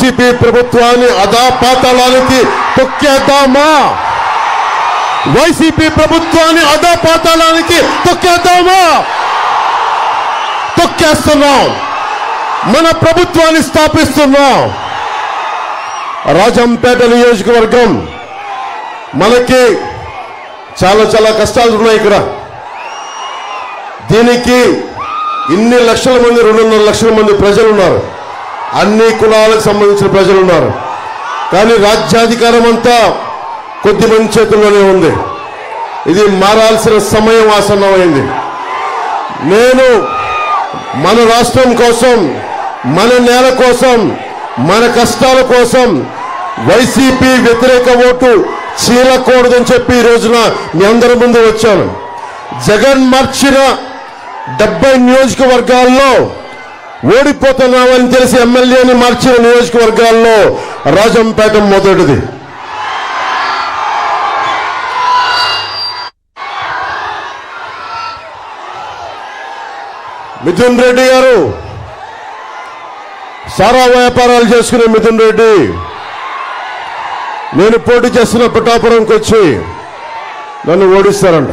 YCP ప్రభుత్వాన్ని అధాపాతాళానికి తొక్కేద్దామా? YCP ప్రభుత్వాన్ని అధాపాతాళానికి తొక్కేద్దామా? తొక్కేస్తున్నాం. మన ప్రభుత్వాన్ని స్థాపిస్తున్నాం. రాజంపేట నియోజకవర్గం మనకి చాలా కష్టాలు ఉన్నాయి. ఇక్కడ దీనికి ఇన్ని లక్షల మంది 2.5 లక్షల మంది ప్రజలు ఉన్నారు. అన్ని కులాలకు సంబంధించిన ప్రజలు ఉన్నారు. కానీ రాజ్యాధికారం అంతా కొద్ది మంది చేతుల్లోనే ఉంది. ఇది మారాల్సిన సమయం ఆసన్నమైంది. నేను మన రాష్ట్రం కోసం, మన నేల కోసం, మన కష్టాల కోసం వైసీపీ వ్యతిరేక ఓటు చీలకూడదని చెప్పి ఈ రోజున మీ అందరి ముందు వచ్చాను. జగన్ మార్చిన 70 నియోజకవర్గాల్లో ఓడిపోతున్నామని తెలిసి ఎమ్మెల్యేని మార్చిన నియోజకవర్గాల్లో రాజంపేట మొదటిది. మిథున్ రెడ్డి గారు, సారా వ్యాపారాలు చేసుకునే మిథున్ రెడ్డి, నేను పోటీ చేస్తున్న పిఠాపురంకి వచ్చి నన్ను ఓడిస్తారంట.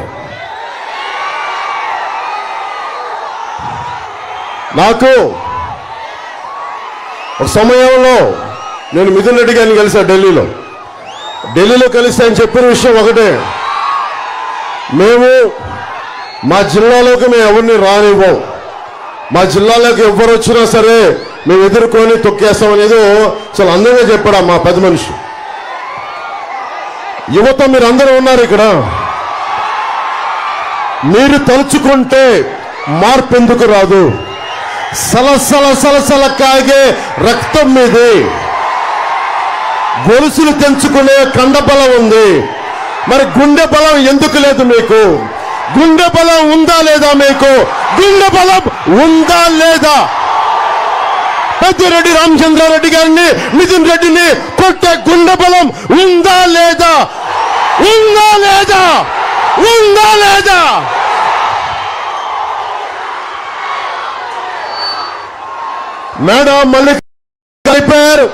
నాకు ఒక సమయంలో నేను మిథున్ రెడ్డి గారిని కలిసా ఢిల్లీలో కలిసి ఆయన చెప్పిన విషయం ఒకటే, మేము మా జిల్లాలోకి మేము ఎవరిని రానివ్వం, మా జిల్లాలోకి ఎవరు వచ్చినా సరే మేము ఎదుర్కొని తొక్కేస్తామనేది చాలా అందంగా చెప్పాడు మా పెద్ద మనిషి. యువత మీరందరూ ఉన్నారు ఇక్కడ. మీరు తలుచుకుంటే మార్పు ఎందుకు రాదు? సలసల కాగే రక్తం మీది, గొలుసులు తెంచుకునే కండబలం ఉంది. మరి గుండె బలం ఎందుకు లేదు మీకు? గుండె బలం ఉందా లేదా మీకు? గుండె బలం ఉందా లేదా? పెద్దిరెడ్డి రామచంద్రారెడ్డి గారిని, మిథున్ రెడ్డిని కొట్టే గుండె బలం ఉందా లేదా? ఉందా లేదా? ఉందా లేదా? మేడం మల్లిక కలిపారు.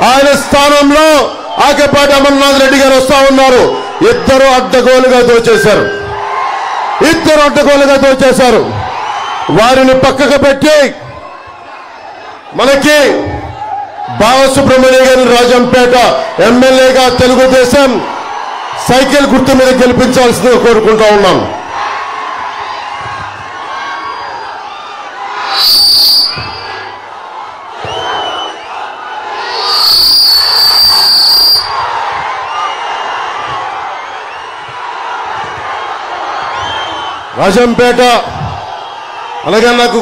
ఆయన స్థానంలో ఆకేపాటి అమర్నాథ్ రెడ్డి గారు వస్తా ఉన్నారు. ఇద్దరు అడ్డగోలుగా దోచేశారు. వారిని పక్కకు పెట్టి మనకి బాలసుబ్రహ్మణ్య గారిని రాజంపేట ఎమ్మెల్యేగా తెలుగుదేశం సైకిల్ గుర్తు మీద గెలిపించాల్సిందిగా కోరుకుంటా ఉన్నాం. రాజంపేట అలాగే నాకు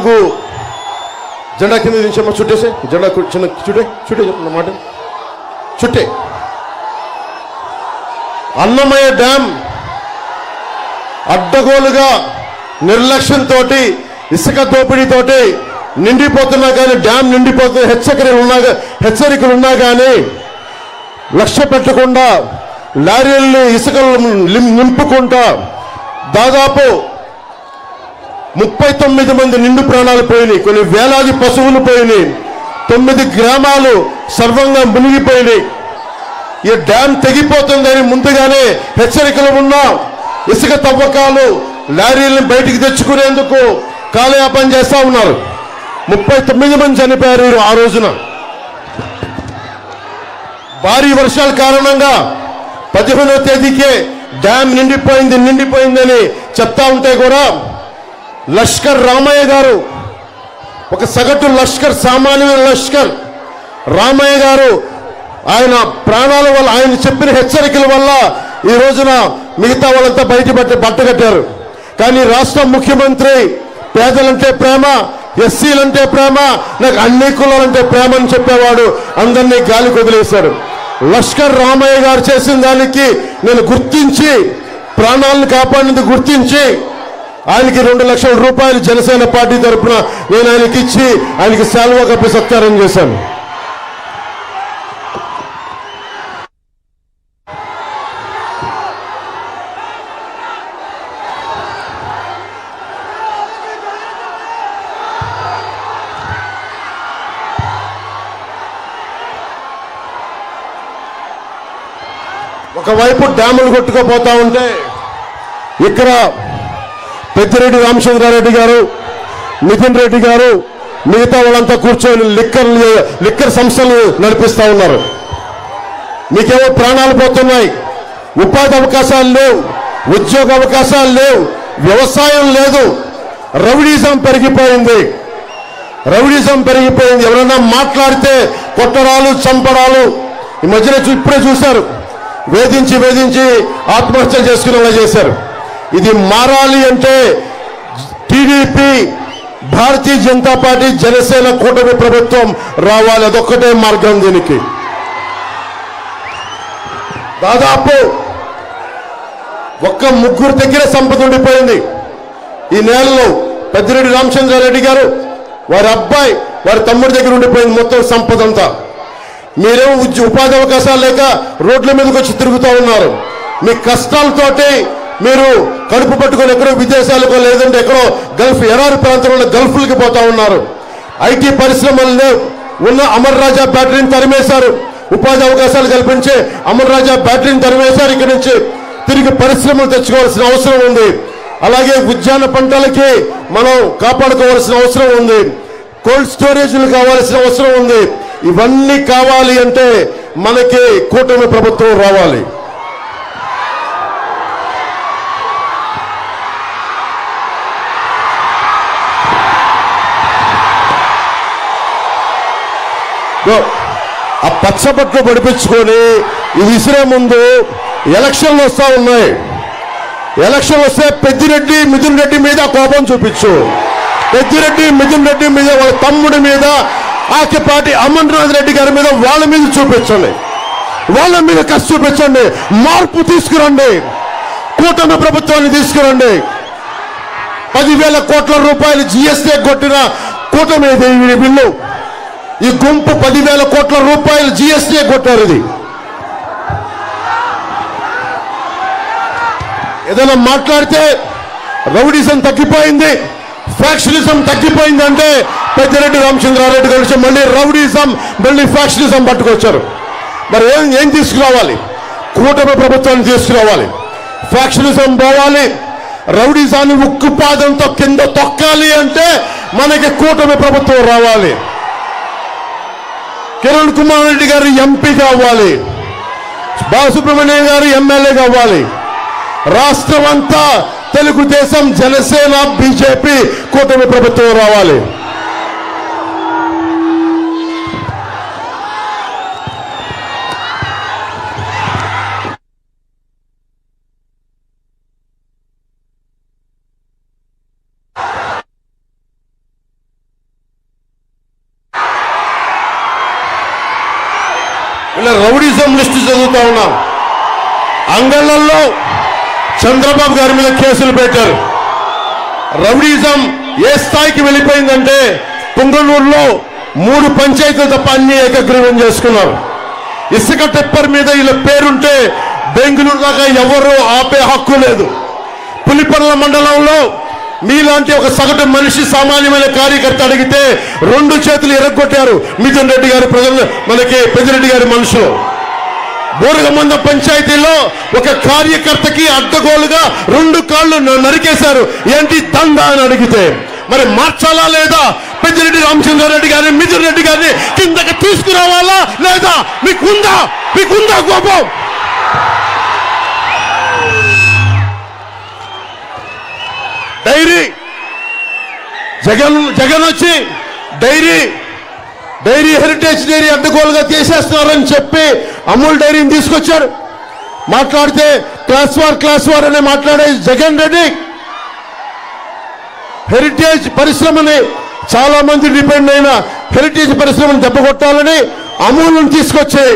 జెండా కింద దించమ్మా, చుట్టేసే జెండా చిన్న చుట్టే చెప్పిన మాట చుట్టే. అన్నమయ్య డ్యామ్ అడ్డగోలుగా నిర్లక్ష్యంతో ఇసుక దోపిడీతోటి నిండిపోతున్నా కానీ, డ్యామ్ నిండిపోతున్న హెచ్చరికలు ఉన్నా కానీ లక్ష్య పెట్టకుండా లారీల్ని ఇసుకలు నింపుకుంటా దాదాపు 39 మంది నిండు ప్రాణాలు పోయినాయి. కొన్ని వేలాది పశువులు పోయినాయి. 9 గ్రామాలు సర్వంగా మునిగిపోయినాయి. ఈ డ్యామ్ తెగిపోతుందని ముందుగానే హెచ్చరికలు ఉన్నా ఇసుక తవ్వకాలు లారీలను బయటికి తెచ్చుకునేందుకు కాలయాపన చేస్తా ఉన్నారు. 39 మంది చనిపోయారు ఆ రోజున. భారీ వర్షాల కారణంగా 15వ తేదీకే డ్యామ్ నిండిపోయిందని చెప్తా ఉంటే కూడా లష్కర్ రామయ్య గారు, ఒక సగటు లష్కర్, సామాన్య లష్కర్ రామయ్య గారు, ఆయన ప్రాణాల వల్ల, ఆయన చెప్పిన హెచ్చరికల వల్ల ఈ రోజున మిగతా వాళ్ళంతా బట్టగట్టారు. కానీ రాష్ట్ర ముఖ్యమంత్రి పేదలంటే ప్రేమ, ఎస్సీలంటే ప్రేమ, నాకు అన్ని కులాలంటే ప్రేమ అని చెప్పేవాడు అందరినీ గాలికి వదిలేశాడు. లష్కర్ రామయ్య గారు చేసిన దానికి నేను గుర్తించి, ప్రాణాలను కాపాడినందుకు గుర్తించి ఆయనకి 2 లక్షల రూపాయలు జనసేన పార్టీ తరఫున నేను ఆయనకి ఇచ్చి ఆయనకి శాలువా కప్పి సత్కారం చేశాను. ఒకవైపు డ్యాములు కొట్టుకుపోతా ఉంటే ఇక్కడ పెద్దిరెడ్డి రామచంద్రారెడ్డి గారు, నితిన్ రెడ్డి గారు, మిగతా వాళ్ళంతా కూర్చొని లిక్కర్ సంస్థలు నడిపిస్తా ఉన్నారు. మీకేమో ప్రాణాలు పోతున్నాయి, ఉపాధి అవకాశాలు లేవు, ఉద్యోగ అవకాశాలు లేవు, వ్యవసాయం లేదు, రౌడీజం పెరిగిపోయింది. ఎవరైనా మాట్లాడితే కొట్టడాలు, చంపడాలు. ఈ మధ్యన ఇప్పుడే చూశారు, వేధించి ఆత్మహత్యలు చేసుకునేలా చేశారు. ఇది మారాలి అంటే టీడీపీ, భారతీయ జనతా పార్టీ, జనసేన కూటమి ప్రభుత్వం రావాలి. అదొక్కటే మార్గం దీనికి. దాదాపు ఒక్క ముగ్గురు దగ్గర సంపద ఉండిపోయింది ఈ నేలలో. పెద్దిరెడ్డి రామచంద్రారెడ్డి గారు, వారి అబ్బాయి, వారి తమ్ముడి దగ్గర ఉండిపోయింది మొత్తం సంపద అంతా. మీరేమో ఉపాధి అవకాశాలు లేక రోడ్ల మీదకి వచ్చి తిరుగుతూ ఉన్నారు. మీ కష్టాలతోటి మీరు కడుపు పట్టుకొని ఎక్కడో విదేశాలకు, లేదంటే ఎక్కడో గల్ఫ్ ఎడారి ప్రాంతంలో గల్ఫ్లకి పోతా ఉన్నారు. ఐటీ పరిశ్రమల్లో ఉన్న అమర్ రాజా బ్యాటరీని తరిమేశారు. ఉపాధి అవకాశాలు కల్పించే అమర్ రాజా బ్యాటరీని తరిమేశారు. ఇక్కడి నుంచి తిరిగి పరిశ్రమలు తెచ్చుకోవాల్సిన అవసరం ఉంది. అలాగే ఉద్యాన పంటలకి మనం కాపాడుకోవాల్సిన అవసరం ఉంది. కోల్డ్ స్టోరేజ్లు కావాల్సిన అవసరం ఉంది. ఇవన్నీ కావాలి అంటే మనకి కూటమి ప్రభుత్వం రావాలి. ఆ పచ్చబట్లు పడిపించుకొని ఇది విసిరే ముందు ఎలక్షన్లు వస్తా ఉన్నాయి. ఎలక్షన్ వస్తే పెద్దిరెడ్డి, మిథున్ రెడ్డి మీద కోపం చూపించు. పెద్దిరెడ్డి, మిథున్ రెడ్డి మీద, వాళ్ళ తమ్ముడి మీద, ఆకిపాటి అమర్నాథ్ రెడ్డి గారి మీద, వాళ్ళ మీద చూపించండి. వాళ్ళ మీద కసి చూపించండి. మార్పు తీసుకురండి. కూటమి ప్రభుత్వాన్ని తీసుకురండి. 10,000 కోట్ల రూపాయలు జీఎస్టీ కొట్టిన కూటమి బిల్లు. ఈ గుంపు 10,000 కోట్ల రూపాయలు జీఎస్టీ కొట్టారు. ఇది ఏదైనా మాట్లాడితే రౌడీజం తగ్గిపోయింది, ఫ్యాక్షనిజం తగ్గిపోయిందంటే పెద్దిరెడ్డి రామచంద్రారెడ్డి కలిసి మళ్ళీ రౌడీజం, మళ్ళీ ఫ్యాక్షనిజం పట్టుకొచ్చారు. మరి ఏం తీసుకురావాలి? కూటమి ప్రభుత్వాన్ని తీసుకురావాలి. ఫ్యాక్షనిజం పోవాలి. రౌడీజాన్ని ఉక్కుపాదంతో కింద తొక్కాలి అంటే మనకి కూటమి ప్రభుత్వం రావాలి. కిరణ్ కుమార్ రెడ్డి గారు ఎంపీ కావాలి, బాలసుబ్రహ్మణ్యం గారు ఎమ్మెల్యే కావాలి. రాష్ట్రం అంతా తెలుగుదేశం, జనసేన, బీజేపీ కూటమి ప్రభుత్వం రావాలి. ఇలా రౌడీజం లిస్టు చదువుతా ఉన్నాం. అంగళ్ళల్లో చంద్రబాబు గారి మీద కేసులు పెట్టారు. రౌడీజం ఏ స్థాయికి వెళ్ళిపోయిందంటే పుంగనూరులో 3 పంచాయతీలు తప్ప అన్ని ఏకగ్రీవం చేసుకున్నారు. ఇసుక టిప్పర్ మీద వీళ్ళ పేరుంటే బెంగళూరు దాకా ఎవరు ఆపే హక్కు లేదు. పులిపర్ల మండలంలో మీలాంటి ఒక సగటు మనిషి, సామాన్యమైన కార్యకర్త అడిగితే 2 చేతులు ఎరగొట్టారు మిథున్ రెడ్డి గారు, మనకి పెద్దిరెడ్డి గారి మనుషులు. బోరగమంద పంచాయతీలో ఒక కార్యకర్తకి అడ్డగోలుగా 2 కాళ్ళు నరికేశారు. ఏంటి దందా అని అడిగితే మరి మార్చాలా లేదా? పెద్దిరెడ్డి రామచంద్రారెడ్డి గారిని, మిథున్ రెడ్డి గారిని కిందకి తీసుకురావాలా లేదా? మీకుందా కోపం? డైరీ జగన్ వచ్చి డైరీ హెరిటేజ్ డైరీ అడ్డగోలుగా తీసేస్తున్నారని చెప్పి అమూల్ డైరీని తీసుకొచ్చారు. మాట్లాడితే క్లాస్ వార్ అని మాట్లాడే జగన్ రెడ్డి హెరిటేజ్ పరిశ్రమని, చాలా మంది డిపెండ్ అయిన హెరిటేజ్ పరిశ్రమను దెబ్బకొట్టాలని అమూల్ని తీసుకొచ్చి,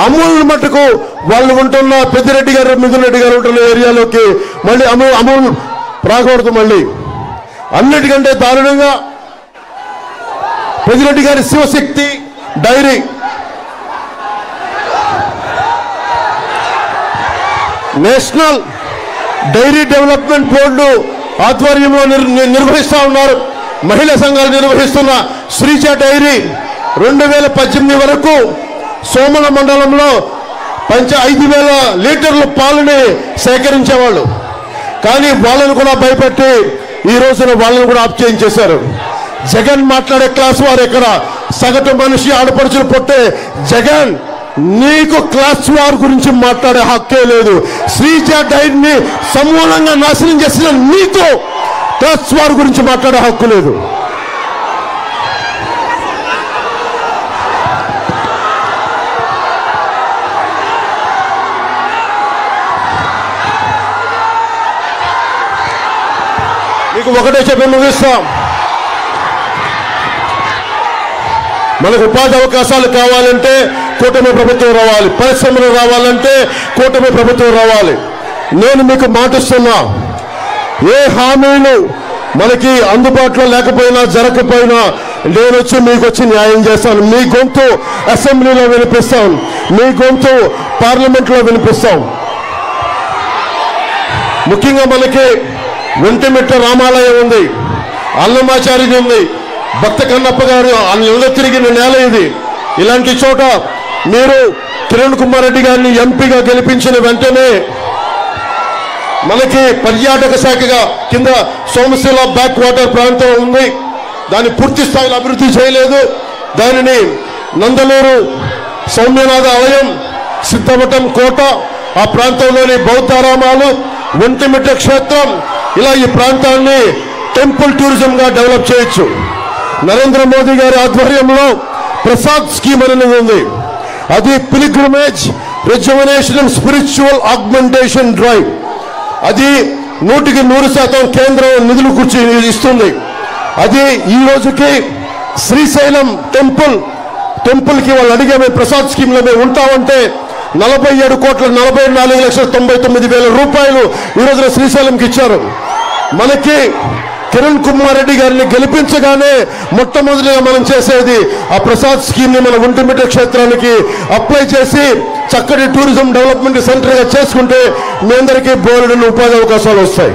అమూల్ మట్టుకు వాళ్ళు ఉంటున్న పెద్దిరెడ్డి గారు, మిథున్ రెడ్డి గారు ఉంటున్న ఏరియాలోకి మళ్ళీ అమూల్ రాకూడదు. మళ్ళీ అన్నిటికంటే దారుణంగా పెద్దిరెడ్డి గారి Shivashakti dairy, national dairy development board ఆధ్వర్యంలో నిర్వహిస్తూ ఉన్నారు. మహిళా సంఘాలు నిర్వహిస్తున్న శ్రీజ డైరీ 2018 వరకు సోమల మండలంలో 5,000 లీటర్ల పాలని సేకరించేవాళ్ళు. కానీ వాళ్ళను కూడా భయపెట్టి ఈ రోజున వాళ్ళను కూడా ఆప్ చేయించేశారు. జగన్ మాట్లాడే క్లాస్ వారు ఎక్కడ? సగటు మనిషి ఆడపడుచులు పొట్టే జగన్, నీకు క్లాస్ వార్ గురించి మాట్లాడే హక్కే లేదు. శ్రీజ డైట్ ని సమూలంగా నాశనం చేసిన నీకు క్లాస్ వార్ గురించి మాట్లాడే హక్కు లేదు. మీకు ఒకటే చెప్పి ముగిస్తాం. మనకు ఉపాధి అవకాశాలు కావాలంటే కూటమి ప్రభుత్వం రావాలి. పరిశ్రమలు రావాలంటే కూటమి ప్రభుత్వం రావాలి. నేను మీకు మాటిస్తున్నా, ఏ హామీలు మనకి అందుబాటులో లేకపోయినా జరగకపోయినా నేను వచ్చి మీకు వచ్చి న్యాయం చేస్తాను. మీ గొంతు అసెంబ్లీలో వినిపిస్తాం, మీ గొంతు పార్లమెంట్లో వినిపిస్తాం. ముఖ్యంగా మనకి ఒంటిమిట్ట రామాలయం ఉంది, అన్నమాచార్యుడు ఉంది, భక్త కన్నప్ప గారు నెల తిరిగిన నేల ఇది. ఇలాంటి చోట మీరు కిరణ్ కుమార్ రెడ్డి గారిని ఎంపీగా గెలిపించిన వెంటనే మనకి పర్యాటక శాఖగా కింద సోమశిల బ్యాక్ వాటర్ ప్రాంతం ఉంది, దాన్ని పూర్తి స్థాయిలో అభివృద్ధి చేయలేదు. దానిని నందలూరు సౌమ్యనాథ ఆలయం, సిద్ధవటం కోట, ఆ ప్రాంతంలోని బౌద్ధారామాలు, ఒంటిమిట్ట క్షేత్రం, ఇలా ఈ ప్రాంతాన్ని టెంపుల్ టూరిజం గా డెవలప్ చేయొచ్చు. నరేంద్ర మోదీ గారి ఆధ్వర్యంలో ప్రసాద్ స్కీమ్ అనేది ఉంది. అది pilgrimage రిజర్వనేషన్ and spiritual augmentation drive. అది 100% కేంద్రం నిధులు కూర్చి ఇస్తుంది. అది ఈ రోజుకి శ్రీశైలం టెంపుల్ కి వాళ్ళు అడిగే ప్రసాద్ స్కీమ్ లో మేము ఉంటామంటే 47,44,99,000 రూపాయలు ఈ రోజున శ్రీశైలంకి ఇచ్చారు. మనకి కిరణ్ కుమార్ రెడ్డి గారిని గెలిపించగానే మొట్టమొదటిగా మనం చేసేది ఆ ప్రసాద్ స్కీమ్ ని మన ఒంటిమిట్ట క్షేత్రానికి అప్లై చేసి చక్కటి టూరిజం డెవలప్మెంట్ సెంటర్ గా చేసుకుంటే మీ అందరికీ బోలెడన్ని ఉపాధి అవకాశాలు వస్తాయి.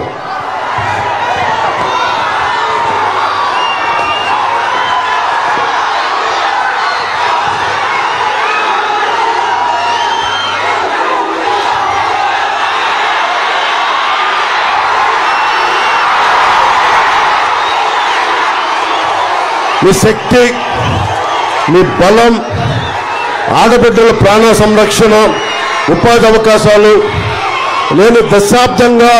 మీ శక్తి, మీ బలం, ఆడబిడ్డల ప్రాణ సంరక్షణ, ఉపాధి అవకాశాలు. నేను దశాబ్దంగా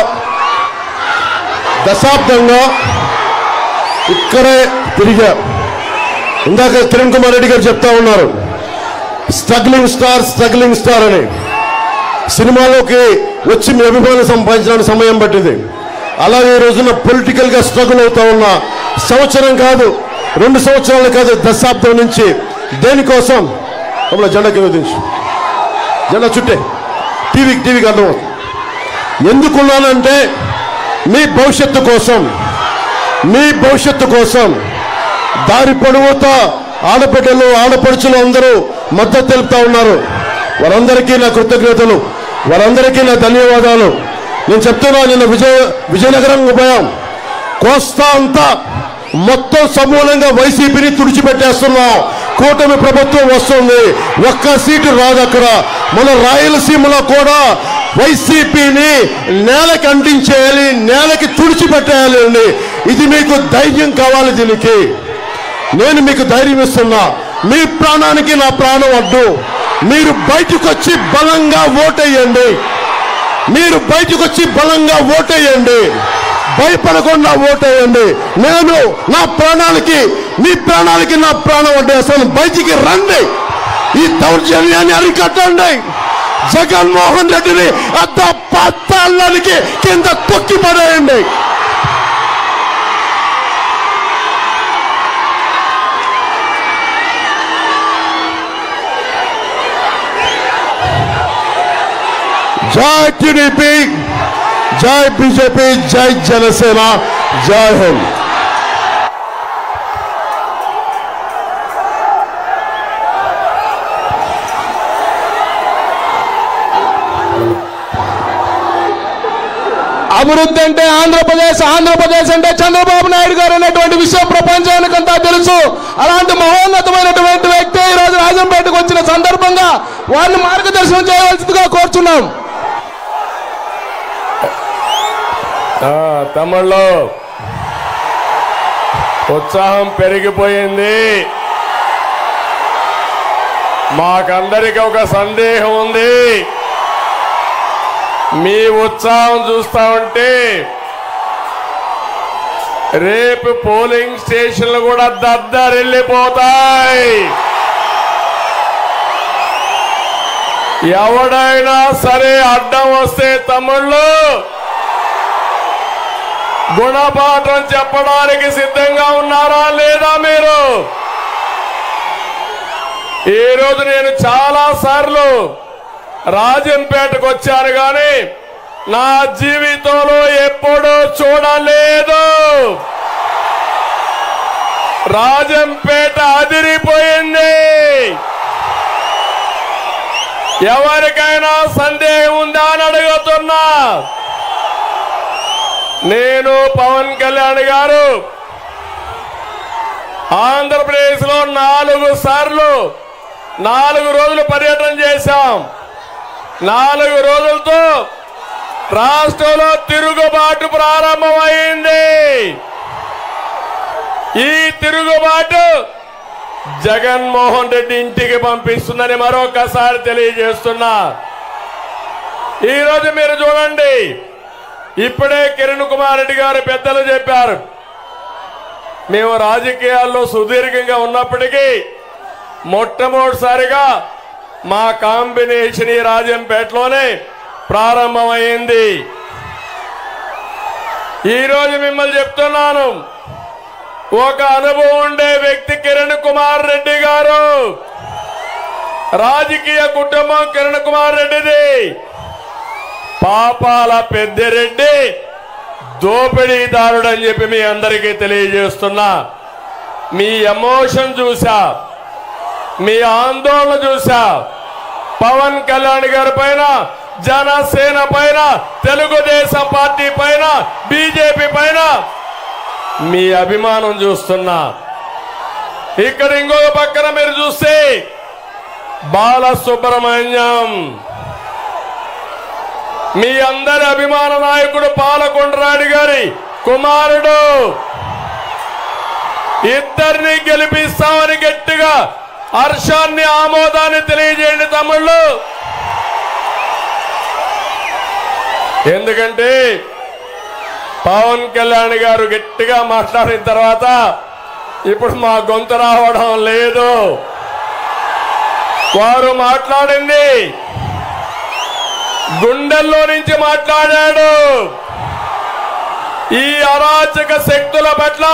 ఇక్కడే తిరిగా. ఇందాక కిరణ్ కుమార్ రెడ్డి గారు చెప్తా ఉన్నారు స్ట్రగ్లింగ్ స్టార్ అని. సినిమాలోకి వచ్చి మీ అభిమానం సంపాదించడానికి సమయం పట్టింది. అలాగే ఈ రోజున పొలిటికల్ గా స్ట్రగుల్ అవుతా ఉన్న సంవత్సరం కాదు, 2 సంవత్సరాలు కాదు, దశాబ్దం నుంచి దేనికోసం జెండాకి విధించు, జెండా చుట్టే టీవీకి అర్థం. ఎందుకున్నానంటే మీ భవిష్యత్తు కోసం దారి పొడవుతా ఆడబిడ్డలు ఆడపడుచులు అందరూ మద్దతు తెలుపుతా ఉన్నారు. వారందరికీ నా కృతజ్ఞతలు, వారందరికీ నా ధన్యవాదాలు. నేను చెప్తున్నా, నిన్న విజయనగరం పోయాం. కోస్తా అంతా మొత్తం సమూలంగా వైసీపీని తుడిచిపెట్టేస్తున్నాం. కూటమి ప్రభుత్వం వస్తుంది, ఒక్క సీటు రాదు అక్కడ. మన రాయలసీమలో కూడా వైసీపీని నేలకి అంటించేయాలి, నేలకి తుడిచిపెట్టేయాలి అండి. ఇది మీకు ధైర్యం కావాలి. దీనికి నేను మీకు ధైర్యం ఇస్తున్నా. మీ ప్రాణానికి నా ప్రాణం అడ్డు. మీరు బయటకు వచ్చి బలంగా ఓటేయండి, భయపడకుండా ఓటేయండి. నేను నా ప్రాణాలకి, మీ ప్రాణాలకి నా ప్రాణం అడ్డేస్తాను. బయటికి రండి, ఈ దౌర్జన్యాన్ని అరికట్టండి. జగన్మోహన్ రెడ్డిని పాతాళానికి కింద తొక్కి పడేయండి. జై టీడీపీ, జై బీజేపీ, జై జనసేన, జై హింద్. అభివృద్ధి అంటే ఆంధ్రప్రదేశ్ అంటే చంద్రబాబు నాయుడు గారు అనేటువంటి విషయం ప్రపంచానికంతా తెలుసు. అలాంటి మహోన్నతమైనటువంటి వ్యక్తి ఈ రోజు రాజంపేటకు వచ్చిన సందర్భంగా వారిని మార్గదర్శనం చేయవలసిందిగా కోరుచున్నాం. తమ్ముళ్ళు ఉత్సాహం పెరిగిపోయింది. మాకందరికి ఒక సందేహం ఉంది. మీ ఉత్సాహం చూస్తా ఉంటే రేపు పోలింగ్ స్టేషన్లు కూడా దద్దరిల్లిపోతాయి. ఎవడైనా సరే అడ్డం వస్తే తమ్ముళ్ళు గుణపాఠం చెప్పడానికి సిద్ధంగా ఉన్నారా లేదా మీరు? ఈ రోజు నేను చాలా సార్లు రాజంపేటకు వచ్చాను కానీ నా జీవితంలో ఎప్పుడూ చూడలేదు. రాజంపేట అదిరిపోయింది. ఎవరికైనా సందేహం ఉందా అని అడుగుతున్నా. నేను పవన్ కళ్యాణ్ గారు ఆంధ్రప్రదేశ్ లో 4 సార్లు 4 రోజులు పర్యటన చేశాం. 4 రోజులతో రాష్ట్రంలో తిరుగుబాటు ప్రారంభమైంది. ఈ తిరుగుబాటు జగన్మోహన్ రెడ్డి ఇంటికి పంపిస్తుందని మరొకసారి తెలియజేస్తున్నా. ఈరోజు మీరు చూడండి, ఇప్పుడే కిరణ్ కుమార్ రెడ్డి గారు పెద్దలు చెప్పారు, మేము రాజకీయాల్లో సుదీర్ఘంగా ఉన్నప్పటికీ మొట్టమొదటిసారిగా మా కాంబినేషన్ ఈ రాజంపేటలోనే ప్రారంభమైంది. ఈరోజు మిమ్మల్ని చెప్తున్నాను, ఒక అనుభవం ఉండే వ్యక్తి కిరణ్ కుమార్ రెడ్డి గారు. రాజకీయ కుటుంబం కిరణ్ కుమార్ రెడ్డిది. పాపాల పెద్దిరెడ్డి దోపిడీదారుడు అని చెప్పి మీ అందరికీ తెలియజేస్తున్నా. మీ ఎమోషన్ చూసా, మీ ఆందోళన చూసా. పవన్ కళ్యాణ్ గారి పైన, జనసేన పైన, తెలుగుదేశం పార్టీ పైన, బీజేపీ పైన మీ అభిమానం చూస్తున్నా. ఇక్కడ ఇంకొక పక్కన మీరు చూస్తే బాలసుబ్రహ్మణ్యం, మీ అందరి అభిమాన నాయకుడు పాలకొండరాయుడు గారి కుమారుడు. ఇద్దరిని గెలిపిస్తామని గట్టిగా హర్షాన్ని, ఆమోదాన్ని తెలియజేయండి తమ్ముళ్ళు. ఎందుకంటే పవన్ కళ్యాణ్ గారు గట్టిగా మాట్లాడిన తర్వాత ఇప్పుడు మా గొంతు రావడం లేదు. వారు మాట్లాడింది గుండెల్లో నుంచి మాట్లాడాడు. ఈ అరాచక శక్తుల పట్ల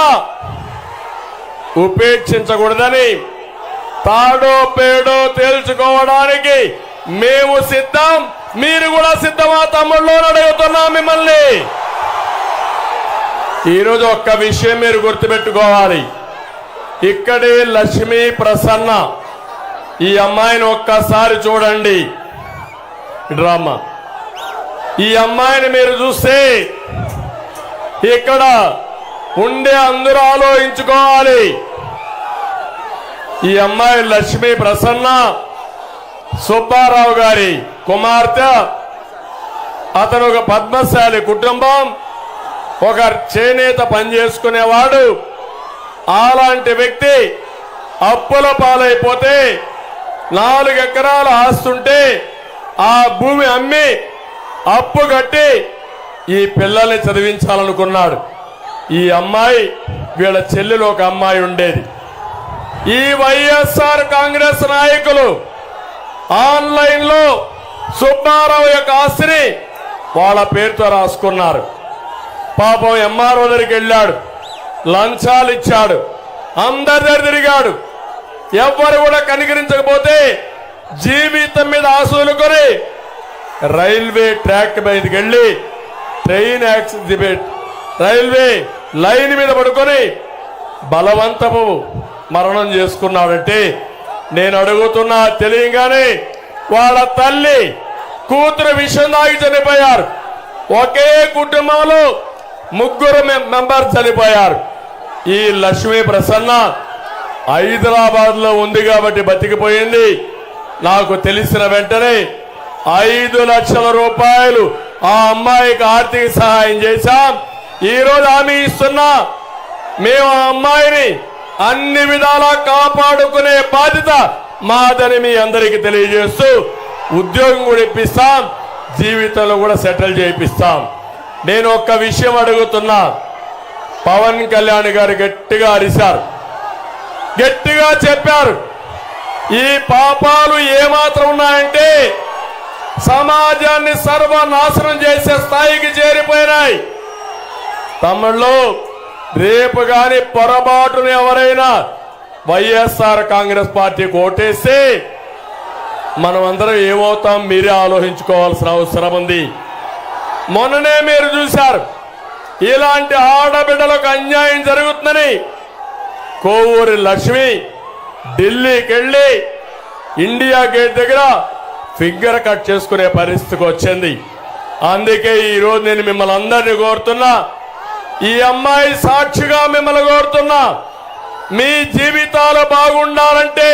ఉపేక్షించకూడదని, తాడో పేడో తేల్చుకోవడానికి మేము సిద్ధం, మీరు కూడా సిద్ధమా తమ్ముళ్ళు అడుగుతున్నాం మిమ్మల్ని. ఈరోజు ఒక్క విషయం మీరు గుర్తుపెట్టుకోవాలి. ఇక్కడే లక్ష్మీ ప్రసన్న, ఈ అమ్మాయిని ఒక్కసారి చూడండి. డ్రామా ఈ అమ్మాయిని మీరు చూస్తే ఇక్కడ ఉండే అందరూ ఆలోచించుకోవాలి. ఈ అమ్మాయి లక్ష్మీ ప్రసన్న సుబ్బారావు గారి కుమార్తె. అతను ఒక పద్మశాలి కుటుంబం, ఒక చేనేత పనిచేసుకునేవాడు. అలాంటి వ్యక్తి అప్పుల పాలైపోతే 4 ఎకరాల ఆస్తుంటే ఆ భూమి అమ్మి అప్పు కట్టి ఈ పిల్లల్ని చదివించాలనుకున్నాడు. ఈ అమ్మాయి, వీళ్ళ చెల్లెలు ఒక అమ్మాయి ఉండేది. ఈ వైఎస్ఆర్ కాంగ్రెస్ నాయకులు ఆన్లైన్ లో సుబ్బారావు యొక్క ఆస్తిని వాళ్ళ పేరుతో రాసుకున్నారు. పాపం ఎంఆర్ఓ దగ్గరికి వెళ్ళాడు, లంచాలు ఇచ్చాడు, అందరి దగ్గర తిరిగాడు. ఎవ్వరు కూడా కనికరించకపోతే జీవితం మీద ఆశలుకొని రైల్వే ట్రాక్ మీదకి వెళ్ళి ట్రైన్ యాక్సిడెంట్, రైల్వే లైన్ మీద పడుకొని బలవంతపు మరణం చేసుకున్నాడంటే నేను అడుగుతున్నా, తెలియగానే వాళ్ళ తల్లి కూతురు విషం తాగి చనిపోయారు. ఒకే కుటుంబంలో 3 మెంబర్ చనిపోయారు. ఈ లక్ష్మీ ప్రసన్న హైదరాబాద్ లో ఉంది కాబట్టి బతికిపోయింది. నాకు తెలిసిన వెంటనే 5 లక్షల రూపాయలు ఆ అమ్మాయికి ఆర్థిక సహాయం చేశాం. ఈరోజు హామీ ఇస్తున్నా, మేము ఆ అమ్మాయిని అన్ని విధాలా కాపాడుకునే బాధ్యత మాదని మీ అందరికీ తెలియజేస్తూ ఉద్యోగం కూడా ఇప్పిస్తాం, జీవితంలో కూడా సెటిల్ చేయిస్తాం. నేను ఒక్క విషయం అడుగుతున్నా, పవన్ కళ్యాణ్ గారు గట్టిగా అరిశారు, గట్టిగా చెప్పారు, ఈ పాపాలు ఏమాత్రం ఉన్నాయంటే సమాజాన్ని సర్వనాశనం చేసే స్థాయికి చేరిపోయినాయి. తమిళ్లో రేపు గాని పొరపాటును ఎవరైనా వైఎస్ఆర్ కాంగ్రెస్ పార్టీకి ఓటేస్తే మనం అందరం ఏమవుతాం మీరే ఆలోచించుకోవాల్సిన అవసరం ఉంది. మొన్ననే మీరు చూశారు, ఇలాంటి ఆడబిడ్డలకు అన్యాయం జరుగుతుందని కోవూరి లక్ష్మి ఢిల్లీకి వెళ్ళి ఇండియా గేట్ దగ్గర ఫింగర్ కట్ చేసుకునే పరిస్థితికి వచ్చింది. అందుకే ఈరోజు నేను మిమ్మల్ని అందరినీ కోరుతున్నా, ఈ అమ్మాయి సాక్షిగా మిమ్మల్ని కోరుతున్నా, మీ జీవితాలు బాగుండాలంటే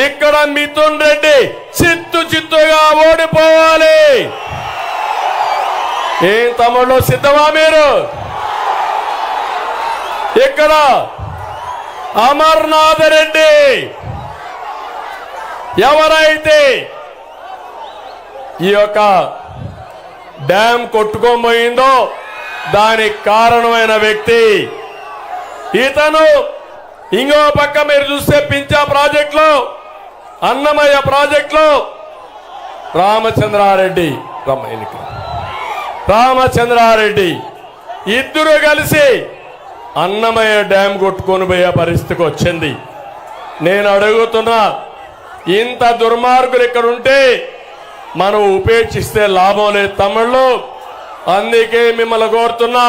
ఇక్కడ మిథున్ రెడ్డి చిత్తుగా ఓడిపోవాలి. ఏం తమ్ముళ్ళు సిద్ధమా మీరు? ఇక్కడ అమర్నాథ్ రెడ్డి ఎవరైతే ఈ యొక్క డ్యాం కొట్టుకోబోయిందో దానికి కారణమైన వ్యక్తి ఇతను. ఇంకో పక్క మీరు చూస్తే పించా ప్రాజెక్టులో, అన్నమయ్య ప్రాజెక్టులో రామచంద్రారెడ్డి ఇద్దరు కలిసి అన్నమయ్య డ్యాం కొట్టుకొని పోయే పరిస్థితికి వచ్చింది. నేను అడుగుతున్నా, ఇంత దుర్మార్గులు ఇక్కడ ఉంటే మనం ఉపేక్షిస్తే లాభం లేదు తమ్ముళ్ళు. అందుకే మిమ్మల్ని కోరుతున్నా,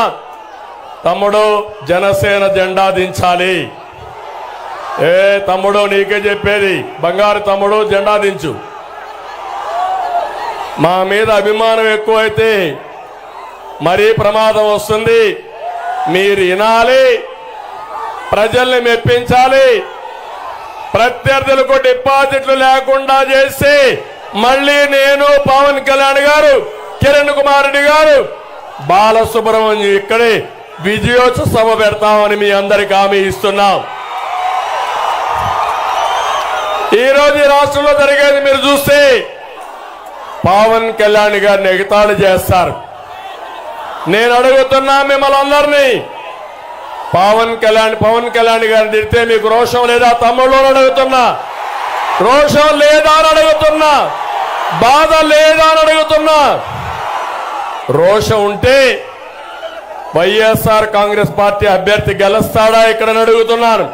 తమ్ముడు జనసేన జెండా దించాలి. ఏ తమ్ముడు నీకే చెప్పేది, బంగారు తమ్ముడు జెండా దించు. మా మీద అభిమానం ఎక్కువైతే మరీ ప్రమాదం వస్తుంది. మీరు వినాలి, ప్రజల్ని మెప్పించాలి. ప్రత్యర్థులకు డిపాజిట్లు లేకుండా చేసి మళ్ళీ నేను, పవన్ కళ్యాణ్ గారు, కిరణ్ కుమార్ రెడ్డి గారు, బాలసుబ్రహ్మణ్యం ఇక్కడే విజయోత్సవ సభ పెడతామని మీ అందరికి హామీ ఇస్తున్నాం. ఈరోజు ఈ రాష్ట్రంలో జరిగేది మీరు చూస్తే పవన్ కళ్యాణ్ గారిని ఎగతాళి చేస్తారు. నేను అడుగుతున్నా మిమ్మల్ని అందరినీ, పవన్ కళ్యాణ్ గారిని తిడితే మీకు రోషం లేదా తమ్ముళ్ళు అడుగుతున్నా, రోషం లేదా అని అడుగుతున్నా, బాధ లేదా అని అడుగుతున్నా. రోషం ఉంటే వైఎస్ఆర్ కాంగ్రెస్ పార్టీ అభ్యర్థి గెలుస్తాడా ఇక్కడ అడుగుతున్నాను.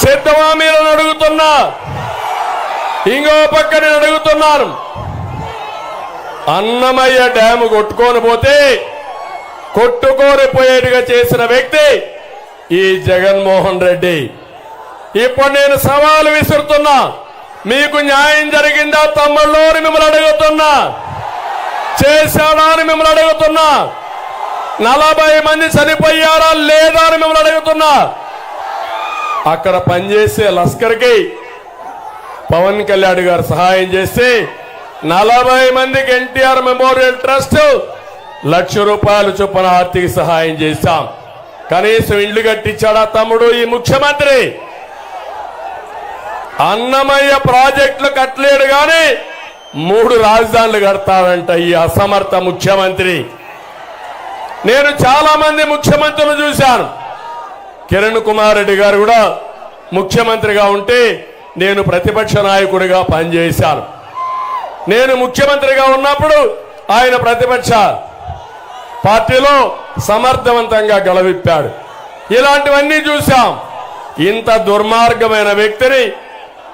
సిద్ధమా మీరు అడుగుతున్నా. ఇంకో పక్క నేను అడుగుతున్నాను, అన్నమయ్య డ్యాము కొట్టుకొని పోతే కొట్టుకొని పోయేట్టుగా చేసిన వ్యక్తి ఈ జగన్మోహన్ రెడ్డి. ఇప్పుడు నేను సవాలు విసురుతున్నా, మీకు న్యాయం జరిగిందా తమ్ముళ్ళు అని మిమ్మల్ని అడుగుతున్నా, చేశాడా అని మిమ్మల్ని అడుగుతున్నా, 40 మంది చనిపోయారా లేదా అని మిమ్మల్ని అడుగుతున్నా. అక్కడ పనిచేసే లస్కర్కి పవన్ కళ్యాణ్ గారు సహాయం చేస్తే 40 మందికి ఎన్టీఆర్ మెమోరియల్ ట్రస్ట్ ₹1,00,000 చొప్పున ఆర్థిక సహాయం చేశాం. కనీసం ఇళ్లు కట్టించాడా తమ్ముడు ఈ ముఖ్యమంత్రి? అన్నమయ్య ప్రాజెక్టులు కట్టలేడు గాని 3 రాజధానులు కడతాడంట ఈ అసమర్థ ముఖ్యమంత్రి. నేను చాలా మంది ముఖ్యమంత్రులు చూశాను. కిరణ్ కుమార్ రెడ్డి గారు కూడా ముఖ్యమంత్రిగా ఉంటే నేను ప్రతిపక్ష నాయకుడిగా పనిచేశాను. నేను ముఖ్యమంత్రిగా ఉన్నప్పుడు ఆయన ప్రతిపక్ష పార్టీలో సమర్థవంతంగా గళవిప్పాడు. ఇలాంటివన్నీ చూశాం. ఇంత దుర్మార్గమైన వ్యక్తిని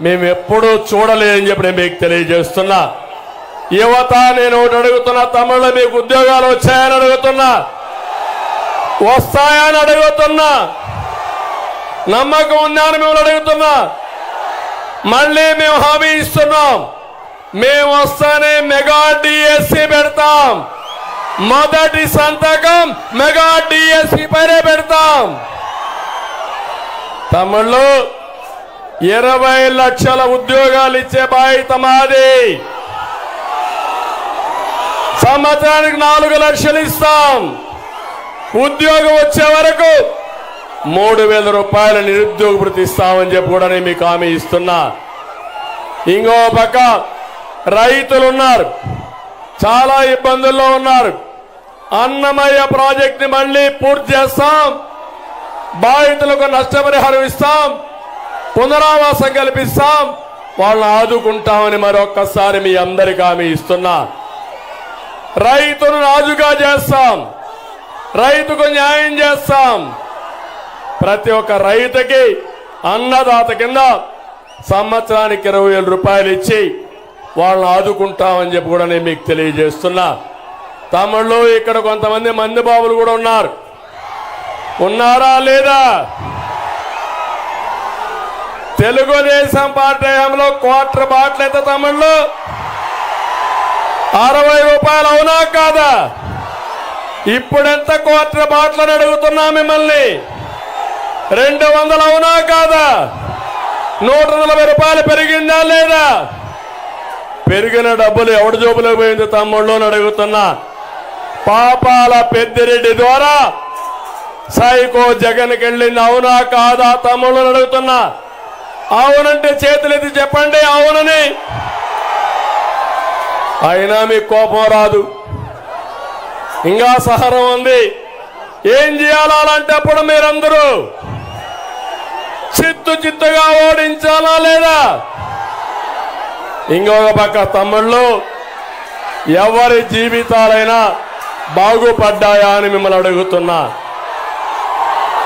మేము ఎప్పుడూ చూడలేదని చెప్పి నేను మీకు తెలియజేస్తున్నా. యువత నేను ఒకటి అడుగుతున్నా, తమిళలో మీకు ఉద్యోగాలు వచ్చాయని అడుగుతున్నా, వస్తాయని అడుగుతున్నా, నమ్మకం ఉందా అని మిమ్మల్ని అడుగుతున్నా. మళ్ళీ మేము హామీ ఇస్తున్నాం, మేము వస్తానే మెగా డిఎస్సి పెడతాం. మొదటి సంతకం మెగా డిఎస్సి పైనే పెడతాం. తమిళ్లో 20 లక్షల ఉద్యోగాలు ఇచ్చే బాధ్యత మాది. సంవత్సరానికి 4 లక్షలు ఇస్తాం. ఉద్యోగం వచ్చే వరకు 3,000 రూపాయల నిరుద్యోగ భృతి ఇస్తామని చెప్పి కూడా నేను మీకు హామీ ఇస్తున్నా. ఇంకో పక్క రైతులు ఉన్నారు, చాలా ఇబ్బందుల్లో ఉన్నారు. అన్నమయ్య ప్రాజెక్ట్ ని మళ్ళీ పూర్తి చేస్తాం. బాధితులకు నష్టపరిహారం ఇస్తాం, పునరావాసం కల్పిస్తాం, వాళ్ళని ఆదుకుంటామని మరొక్కసారి మీ అందరికీ హామీ ఇస్తున్నా. రైతును రాజుగా చేస్తాం, రైతుకు న్యాయం చేస్తాం. ప్రతి ఒక్క రైతుకి అన్నదాత కింద సంవత్సరానికి 20,000 రూపాయలు ఇచ్చి వాళ్ళని ఆదుకుంటామని చెప్పి కూడా నేను మీకు తెలియజేస్తున్నా. తమిళలో ఇక్కడ కొంతమంది మంది బాబులు కూడా ఉన్నారు. ఉన్నారా లేదా? తెలుగుదేశం పార్టీ హయాంలో క్వార్టర్ బాటిల్ అయితే తమిళలో 60 రూపాయలు, అవునా కాదా? ఇప్పుడెంత క్వార్టర్ బాటిల్ అని అడుగుతున్నా మిమ్మల్ని. 200, అవునా కాదా? 140 రూపాయలు పెరిగిందా లేదా? పెరిగిన డబ్బులు ఎవడి జోబులో పోయింది తమ్ముళ్ళు అని అడుగుతున్నా. పాపాల పెద్దిరెడ్డి ద్వారా సైకో జగన్కి వెళ్ళింది, అవునా కాదా తమ్ముళ్ళు అని అడుగుతున్నా. అవునంటే చేతులెత్తి చెప్పండి అవునని. అయినా మీకు కోపం రాదు, ఇంకా సహనం ఉంది. ఏం చేయాలంటే అప్పుడు మీరందరూ చిత్తుగా ఓడించాలా లేదా? ఇంకొక పక్క తమ్ముళ్ళు, ఎవరి జీవితాలైనా బాగుపడ్డాయా అని మిమ్మల్ని అడుగుతున్నా.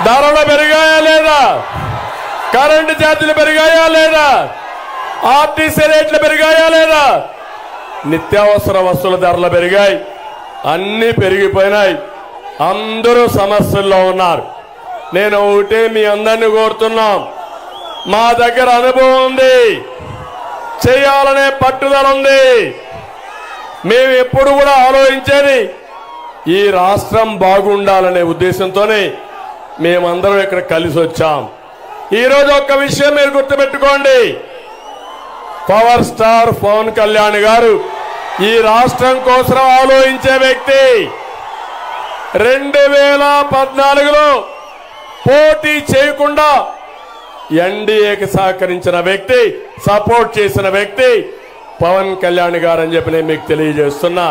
ధరలు పెరిగాయా లేదా? కరెంటు ఛార్జీలు పెరిగాయా లేదా? ఆర్టీసీ రేట్లు పెరిగాయా లేదా? నిత్యావసర వస్తువుల ధరలు పెరిగాయి, అన్ని పెరిగిపోయినాయి. అందరూ సమస్యల్లో ఉన్నారు. నేను ఒకటే మీ అందరినీ కోరుతున్నాం, మా దగ్గర అనుభవం ఉంది, చేయాలనే పట్టుదల ఉంది. మేము ఎప్పుడు కూడా ఆలోచించేది ఈ రాష్ట్రం బాగుండాలనే ఉద్దేశంతోనే మేమందరం ఇక్కడ కలిసి వచ్చాం. ఈరోజు ఒక్క విషయం మీరు గుర్తుపెట్టుకోండి, పవర్ స్టార్ పవన్ కళ్యాణ్ గారు ఈ రాష్ట్రం కోసం ఆలోచించే వ్యక్తి. 2014లో పోటీ చేయకుండా ఎన్డీఏకి సహకరించిన వ్యక్తి, సపోర్ట్ చేసిన వ్యక్తి పవన్ కళ్యాణ్ గారు అని చెప్పి నేను మీకు తెలియజేస్తున్నా.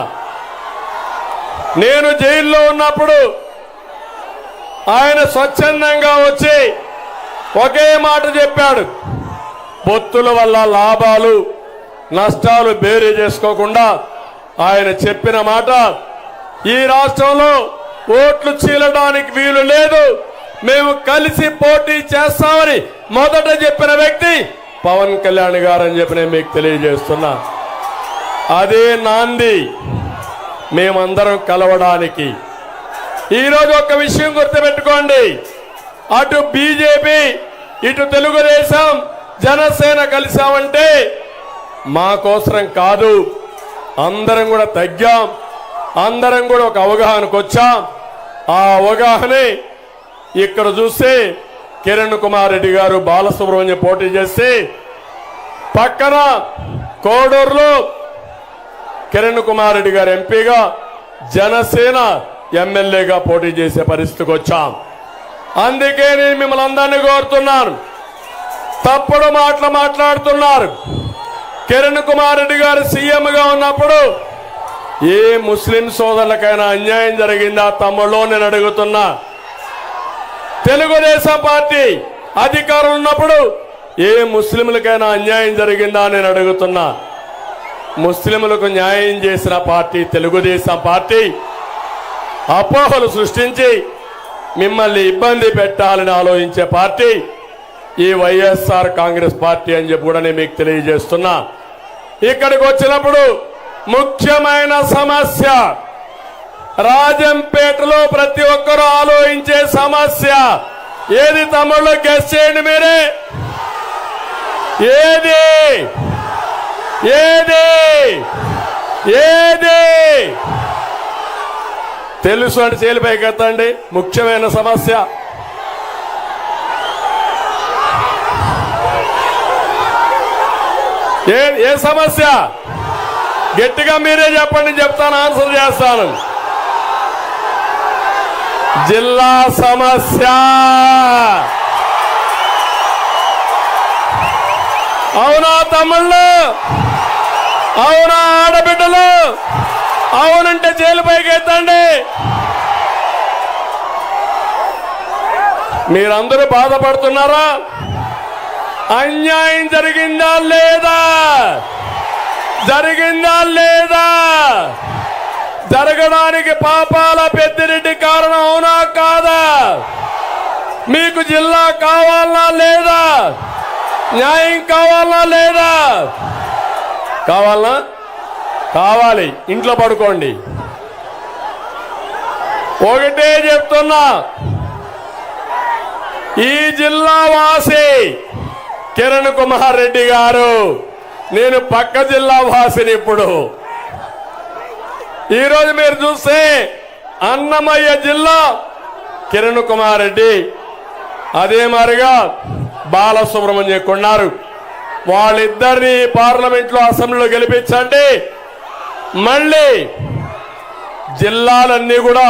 నేను జైల్లో ఉన్నప్పుడు ఆయన స్వచ్ఛందంగా వచ్చి ఒకే మాట చెప్పాడు, పొత్తుల వల్ల లాభాలు నష్టాలు బేరీ చేసుకోకుండా ఆయన చెప్పిన మాట, ఈ రాష్ట్రంలో ఓట్లు చీలడానికి వీలు లేదు, మేము కలిసి పోటీ చేస్తామని మొదట చెప్పిన వ్యక్తి పవన్ కళ్యాణ్ గారు అని చెప్పి నేను మీకు తెలియజేస్తున్నా. అదే నాంది మేమందరం కలవడానికి. ఈరోజు ఒక విషయం గుర్తుపెట్టుకోండి, అటు బీజేపీ ఇటు తెలుగుదేశం జనసేన కలిసామంటే మా కోసరం కాదు, అందరం కూడా తగ్గాం, అందరం కూడా ఒక అవగాహనకు వచ్చాం. ఆ అవగాహనే ఇక్కడ చూస్తే కిరణ్ కుమార్ రెడ్డి గారు బాలసుబ్రహ్మణ్యం పోటీ చేసి, పక్కన కోడూరులో కిరణ్ కుమార్ రెడ్డి గారు ఎంపీగా, జనసేన ఎమ్మెల్యేగా పోటీ చేసే పరిస్థితికి వచ్చాం. అందుకే నేను మిమ్మల్ని అందరినీ కోరుతున్నాను, తప్పుడు మాటలు మాట్లాడుతున్నారు. కిరణ్ కుమార్ రెడ్డి గారు సీఎంగా ఉన్నప్పుడు ఏ ముస్లిం సోదరులకైనా అన్యాయం జరిగిందా తమ్ముళ్ళు నేను అడుగుతున్నా. తెలుగుదేశం పార్టీ అధికారం ఉన్నప్పుడు ఏ ముస్లింలకైనా అన్యాయం జరిగిందా నేను అడుగుతున్నా. ముస్లింలకు న్యాయం చేసిన పార్టీ తెలుగుదేశం పార్టీ. అపోహలు సృష్టించి మిమ్మల్ని ఇబ్బంది పెట్టాలని ఆలోచించే పార్టీ ఈ వైఎస్ఆర్ కాంగ్రెస్ పార్టీ అని చెప్పి కూడా నేను మీకు తెలియజేస్తున్నా. ఇక్కడికి వచ్చినప్పుడు ముఖ్యమైన సమస్య, రాజంపేటలో ప్రతి ఒక్కరూ ఆలోచించే సమస్య ఏది తమ్ముళ్ళు? గెస్ చేయండి మీరే. ఏది ఏది ఏది తెలుసు అంటే చేలిపైకి ఎత్తండి. ముఖ్యమైన సమస్య ఏ సమస్య గట్టిగా మీరే చెప్పండి, చెప్తాను, ఆన్సర్ చేస్తాను. జిల్లా సమస్య. అవునా తమ్ముళ్ళు? అవునా ఆడబిడ్డలు? అవునంటే జైలు పైకి ఎత్తండి. మీరందరూ బాధపడుతున్నారా? అన్యాయం జరిగిందా లేదా? జరిగిందా లేదా? జరగడానికి పాపాల పెద్దిరెడ్డి కారణం, అవునా కాదా? మీకు జిల్లా కావాలా లేదా? న్యాయం కావాలా లేదా? కావాలా? కావాలి. ఇంట్లో పడుకోండి. ఒకటే చెప్తున్నా, ఈ జిల్లా వాసి కిరణ్ కుమార్ రెడ్డి గారు, నేను పక్క జిల్లా వాసిని. ఇప్పుడు ఈరోజు మీరు చూస్తే అన్నమయ్య జిల్లా కిరణ్ కుమార్ రెడ్డి, అదే మారిగా బాలసుబ్రహ్మణ్యం కొన్నారు. వాళ్ళిద్దరిని పార్లమెంట్లో అసెంబ్లీలో గెలిపించండి. మళ్ళీ జిల్లాలన్నీ కూడా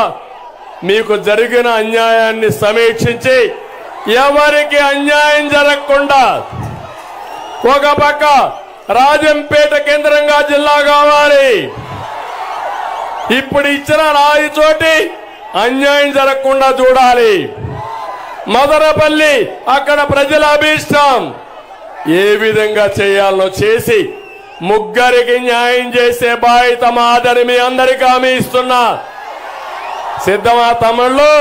మీకు జరిగిన అన్యాయాన్ని సమీక్షించి ఎవరికి అన్యాయం జరగకుండా, ఒక పక్క రాజంపేట కేంద్రంగా జిల్లా కావాలి. ఇప్పుడు ఇచ్చిన రాయిచోటి అన్యాయం జరగకుండా చూడాలి. మదనపల్లి అక్కడ ప్రజల అభీష్టం, ఏ విధంగా చేయాలో చేసి ముగ్గురికి న్యాయం చేసే బాధ్యత మాదని మీ అందరికీ హామీ ఇస్తున్నా. సిద్ధమా తమ్ముళ్ళు?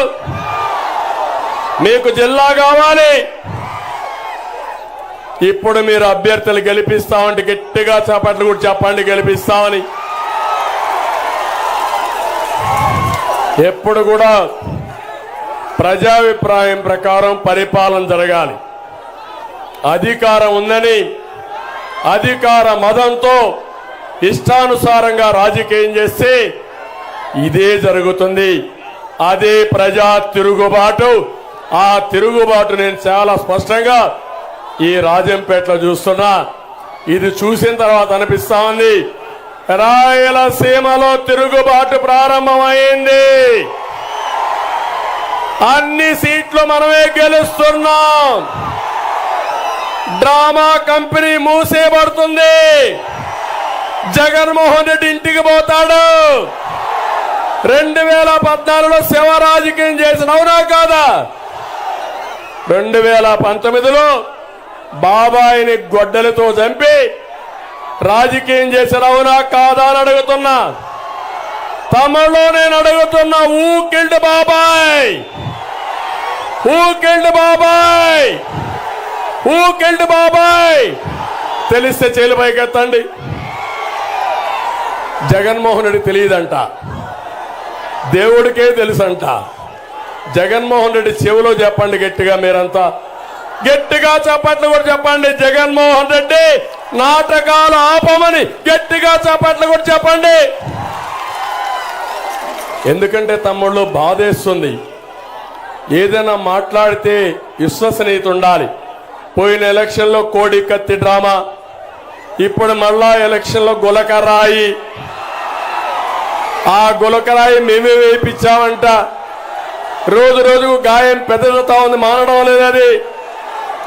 మీకు జిల్లా కావాలి. ఇప్పుడు మీరు అభ్యర్థులు గెలిపిస్తామంటే గట్టిగా చప్పట్లు కూడా చెప్పండి, గెలిపిస్తామని. ఎప్పుడు కూడా ప్రజాభిప్రాయం ప్రకారం పరిపాలన జరగాలి. అధికారం ఉందని అధికార మదంతో ఇష్టానుసారంగా రాజకీయం చేస్తే ఇదే జరుగుతుంది. అదే ప్రజా తిరుగుబాటు. ఆ తిరుగుబాటు నేను చాలా స్పష్టంగా ఈ రాజంపేటలో చూస్తున్నా. ఇది చూసిన తర్వాత అనిపిస్తా ఉంది, రాయలసీమలో తిరుగుబాటు ప్రారంభమైంది. అన్ని సీట్లు మనమే గెలుస్తున్నాం. డ్రామా కంపెనీ మూసేయబడుతుంది. జగన్మోహన్ రెడ్డి ఇంటికి పోతాడు. 2014లో శివ రాజకీయం చేసిన, అవునా కాదా? 2019లో బాబాయిని గొడ్డలతో చంపి రాజకీయం చేసిన, అవునా కాదా అని అడుగుతున్నా. తమలో నేను అడుగుతున్నా, హూ కిల్డ్ బాబాయ్? హూ కిల్డ్ బాబాయ్? హూ కిల్డ్ బాబాయ్? తెలిస్తే చేలు పైకెత్తండి. జగన్మోహన్ రెడ్డి తెలియదంట, దేవుడికే తెలుసంట. జగన్మోహన్ రెడ్డి చెవిలో చెప్పండి గట్టిగా, మీరంతా గట్టిగా చప్పట్లు కూడా చెప్పండి. జగన్మోహన్ రెడ్డి నాటకాలు ఆపమని గట్టిగా చప్పట్లు కూడా చెప్పండి. ఎందుకంటే తమ్ముళ్ళు బాధేస్తుంది. ఏదైనా మాట్లాడితే విశ్వసనీయత ఉండాలి. పోయిన ఎలక్షన్లో కోడి కత్తి డ్రామా, ఇప్పుడు మళ్ళా ఎలక్షన్లో గులకరాయి. ఆ గులకరాయి మేమే వేయించామంట. రోజు రోజుకు గాయం పెద్దదవుతా ఉంది, మానడం లేదు. అది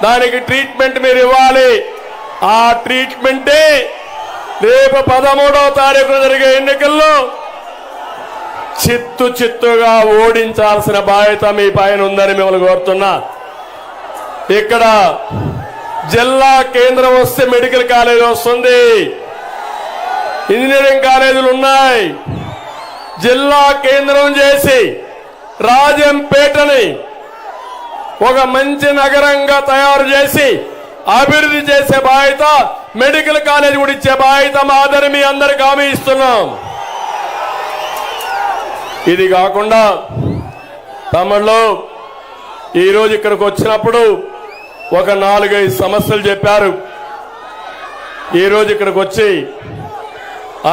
దానికి ట్రీట్మెంట్ మీరు ఇవ్వాలి. ఆ ట్రీట్మెంటే రేపు 13వ తారీఖున జరిగే ఎన్నికల్లో చిత్తుగా ఓడించాల్సిన బాధ్యత మీ పైన ఉందని మిమ్మల్ని కోరుతున్నా. ఇక్కడ జిల్లా కేంద్రం వస్తే మెడికల్ కాలేజ్ వస్తుంది, ఇంజనీరింగ్ కాలేజీలు ఉన్నాయి. జిల్లా కేంద్రం చేసి రాజంపేటని ఒక మంచి నగరంగా తయారు చేసి అభివృద్ధి చేసే బాధ్యత, మెడికల్ కాలేజ్ కూడా ఇచ్చే బాధ్యత మాదని మీ అందరికి హామీ ఇస్తున్నాం. ఇది కాకుండా తమలో ఈరోజు ఇక్కడికి వచ్చినప్పుడు ఒక 4-5 సమస్యలు చెప్పారు. ఈరోజు ఇక్కడికి వచ్చి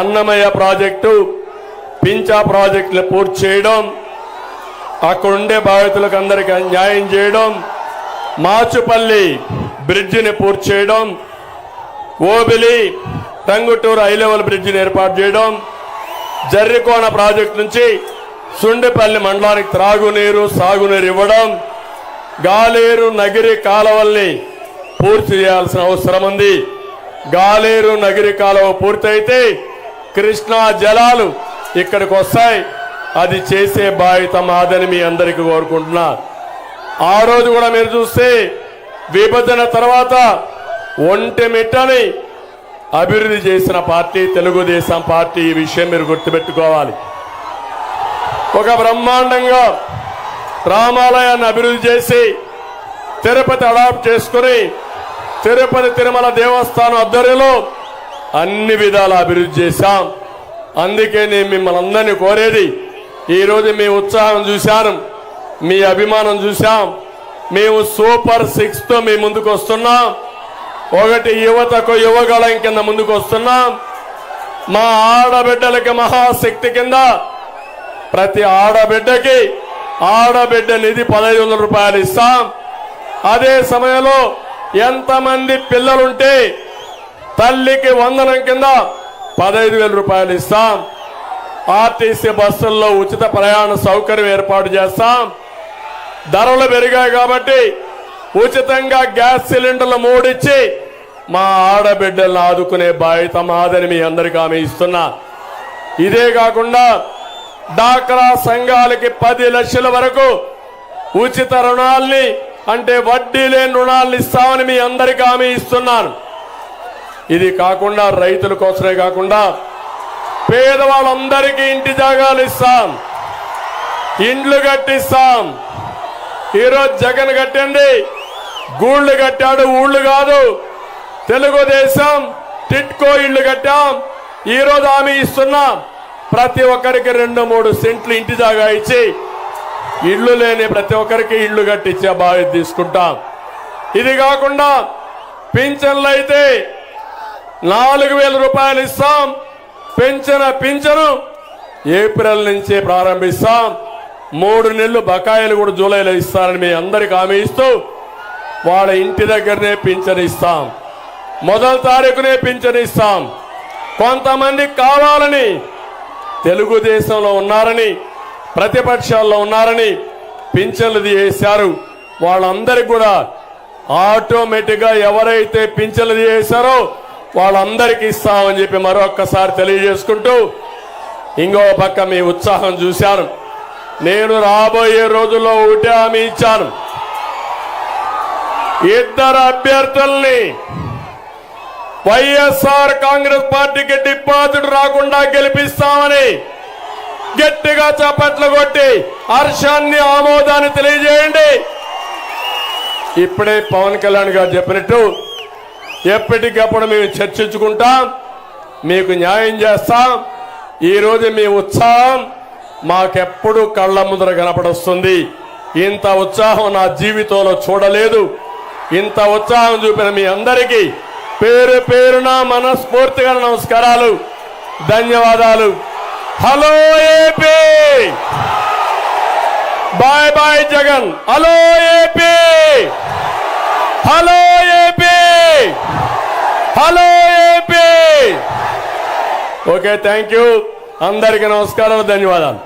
అన్నమయ్య ప్రాజెక్టు, పించా ప్రాజెక్టులు పూర్తి చేయడం, అక్కడుండే బాధితులకు అందరికీ న్యాయం చేయడం, మాచుపల్లి బ్రిడ్జిని పూర్తి చేయడం, ఓబిలి టంగుటూరు హై లెవెల్ బ్రిడ్జిని ఏర్పాటు చేయడం, జర్రికోన ప్రాజెక్టు నుంచి సుండిపల్లి మండలానికి త్రాగునీరు సాగునీరు ఇవ్వడం, గాలేరు నగిరి కాలువల్ని పూర్తి చేయాల్సిన అవసరం ఉంది. గాలేరు నగిరి కాలువ పూర్తయితే కృష్ణా జలాలు ఇక్కడికి వస్తాయి. అది చేసే బాధ్యత మాదని మీ అందరికీ కోరుకుంటున్నా. ఆ రోజు కూడా మీరు చూస్తే విభజన తర్వాత ఒంటిమిట్టని అభివృద్ధి చేసిన పార్టీ తెలుగుదేశం పార్టీ. ఈ విషయం మీరు గుర్తుపెట్టుకోవాలి. ఒక బ్రహ్మాండంగా రామాలయాన్ని అభివృద్ధి చేసి తిరుపతి అడాప్ట్ చేసుకుని తిరుపతి తిరుమల దేవస్థానం ఆధ్వర్యంలో అన్ని విధాల అభివృద్ధి చేశాం. అందుకే నేను మిమ్మల్ని అందరినీ కోరేది, ఈరోజు మీ ఉత్సాహం చూశాను, మీ అభిమానం చూశాం. మేము సూపర్ 6తో మీ ముందుకు వస్తున్నాం. ఒకటి యువతకు యువగళం కింద ముందుకు వస్తున్నాం. మా ఆడబిడ్డలకి మహాశక్తి కింద ప్రతి ఆడబిడ్డకి ఆడబిడ్డ నిధి 1500 రూపాయలు ఇస్తాం. అదే సమయంలో ఎంతమంది పిల్లలుంటే తల్లికి వందనం కింద 15,000 రూపాయలు ఇస్తాం. ఆర్టీసీ బస్సుల్లో ఉచిత ప్రయాణ సౌకర్యం ఏర్పాటు చేస్తాం. ధరలు పెరిగాయి కాబట్టి ఉచితంగా గ్యాస్ సిలిండర్లు 3 ఇచ్చి మా ఆడబిడ్డలను ఆదుకునే బాధ్యత మాదని మీ అందరికీ హామీ ఇస్తున్నా. ఇదే కాకుండా డాక్రా సంఘాలకి 10 లక్షల వరకు ఉచిత రుణాల్ని అంటే వడ్డీ లేని రుణాలను ఇస్తామని మీ అందరికీ హామీ ఇస్తున్నాను. ఇది కాకుండా రైతుల కోసమే కాకుండా పేదవాళ్ళందరికీ ఇంటి జాగాలు ఇస్తాం, ఇండ్లు కట్టిస్తాం. ఈరోజు జగన్ కట్టింది గూళ్ళు కట్టాడు, ఊళ్ళు కాదు. తెలుగుదేశం టిట్కో ఇళ్లు కట్టాం. ఈరోజు హామీ ఇస్తున్నాం, ప్రతి ఒక్కరికి 2-3 సెంట్లు ఇంటి జాగా ఇచ్చి ఇళ్లు లేని ప్రతి ఒక్కరికి ఇళ్లు కట్టించే బాధ్యత తీసుకుంటాం. ఇది కాకుండా పింఛన్లు అయితే 4,000 రూపాయలు ఇస్తాం. పింఛను ఏప్రిల్ నుంచే ప్రారంభిస్తాం. 3 నెలలు బకాయిలు కూడా జూలైలో ఇస్తారని మీ అందరికి హామీ ఇస్తూ వాళ్ళ ఇంటి దగ్గరనే పింఛను ఇస్తాం. 1వ తారీఖునే పింఛను ఇస్తాం. కొంతమంది కావాలని తెలుగుదేశంలో ఉన్నారని ప్రతిపక్షాల్లో ఉన్నారని పింఛన్లు చేశారు. వాళ్ళందరికీ కూడా ఆటోమేటిక్ గా ఎవరైతే పింఛన్లు చేశారో వాళ్ళందరికీ ఇస్తామని చెప్పి మరొక్కసారి తెలియజేసుకుంటూ, ఇంకో పక్క మీ ఉత్సాహం చూశాను. నేను రాబోయే రోజుల్లో ఒకటే హామీ ఇచ్చాను, 2 అభ్యర్థుల్ని వైఎస్ఆర్ కాంగ్రెస్ పార్టీకి డిపాజిట్ రాకుండా గెలిపిస్తామని గట్టిగా చప్పట్లు కొట్టి హర్షాన్ని ఆమోదాన్ని తెలియజేయండి. ఇప్పుడే పవన్ కళ్యాణ్ గారు చెప్పినట్టు ఎప్పటికప్పుడు మేము చర్చించుకుంటాం, మీకు న్యాయం చేస్తాం. ఈరోజు మీ ఉత్సాహం మాకెప్పుడు కళ్ళ ముందర కనపడొస్తుంది. ఇంత ఉత్సాహం నా జీవితంలో చూడలేదు. ఇంత ఉత్సాహం చూపిన మీ అందరికీ పేరు పేరున మనస్ఫూర్తిగా నమస్కారాలు, ధన్యవాదాలు. Hello AP, bye bye Jagan. Hello AP, hello AP, hello AP. Okay, thank you. అందరికీ నమస్కారాలు, ధన్యవాదాలు.